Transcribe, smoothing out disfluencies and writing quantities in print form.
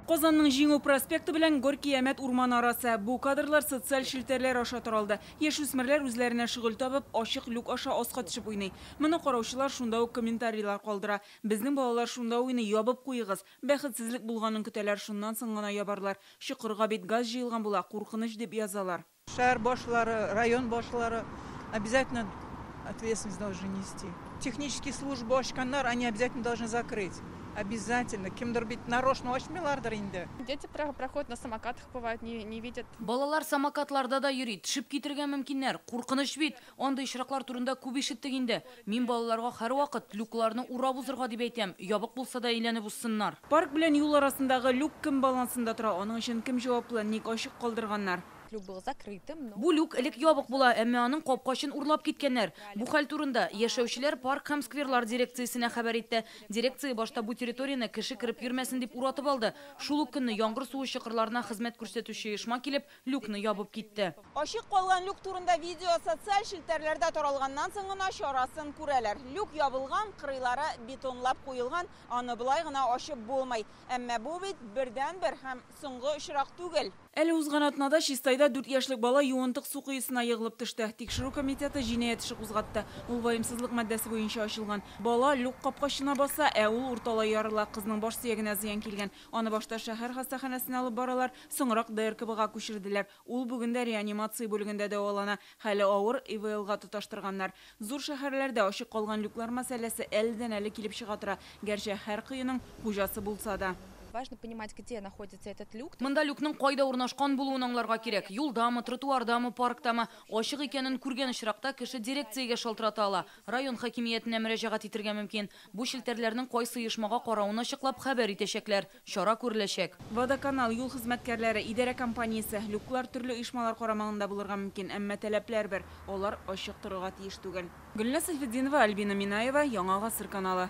Qozonning Жиңу проспекты белән Горький Әмәт урман арасы. Бу кадрлар социаль шелтәрләр аша таралды. Яшүсмерләр үзләренә шөгыль табып, ачык люк аша аска төшеп уйный. Моны караучылар шунда ук комментарийлар калдыра. Безнең балалар шунда уйный, ябып куйыгыз. Бәхетсезлек булганын көтәләр, шуннан соң гына ябарлар. Чокырга бит газ җыелган була, куркыныч дип язалар. Шәһәр башлары, район башлары обязательно ответственность должны нести. Технические службы ачканнар, они обязательно должны закрыть. Обязательно. Кимдер бит нарочно ачмыйлардыр инде. Дети проходят на самокатах, бывают, не видят. Балалар самокатларда да йөри, төшеп китергә мөмкиннәр. Куркыныч бит. Андый очраклар турында күп ишеттек инде. Мин балаларга һәрвакыт люкларны урап узырга дип әйтәм. Ябык булса да әйләнеп узсыннар. Парк белән юл арасындагы люк кем балансында тора? Аның өчен кем җаваплы? Ник ачык калдырганнар? Люк был закрытым. Бу люк элек ябык була, әмма аның капкачын урлап киткәннәр. Бу хәл турында яшәүчеләр парк һәм скверлар дирекциясенә хәбәр итте. Дирекция башта бу территорияне кеше кирип йөрмәсен дип уратып алды. Шул ук көнне яңгыр суы чокырларына хезмәт күрсәтүче оешма килеп, люкны ябып китте. Ачык калган люк турында видео социаль шелтәрләрдә таралганнан соң гына чарасын күрәләр. Люк ябылган, кырыйлары бетонлап куелган, аны былай гына ачып булмый. Әмма бу бит бердән-бер һәм соңгы очрак түгел. Әле узган атнада Чистайда 4 яшьлек бала юынтык су куесына егылып төште. Тикшерү комитеты җинаять эше кузгатты. Ул ваемсызлык маддәсе буенча ачылган. Бала люк капкачына баса, ә ул урталай ярыла, кызның баш сөягенә зыян килгән. Аны башта шәһәр хастаханәсенә алып баралар, соңрак ДРКБга күчерделәр. Ул бүген дә реанимация бүлегендә дәвалана. Хәле авыр, ИВЛга тоташтырганнар. Зур шәһәрләрдә ачык калган люклар мәсьәләсе әледән-әле килеп чыга тора. Гәрчә һәр кыеның хуҗасы булса да. Важно понимать, где находится этот люк. Монда люкның кайда урнашкан булуын аңларга кирәк. Юлдамы, тротуардамы, парктамы, ачык икәнен күргән очракта кеше дирекциягә шалтырата ала. Район хакимиятенә мөрәҗәгать итәргә мөмкин. Бу шелтәрләрнең кайсы оешмага карауын ачыклап хәбәр итәчәкләр. Чара күреләчәк. Водоканал юл хезмәткәрләре, идарә компаниясе, люклар төрле оешмалар карамагында булырга мөмкин, әмма таләпләр бер. Алар ачык торырга тиеш түгел. Гөлнәс Сәйфетдинова, Альбина Минаева, Яңа Гасыр каналы.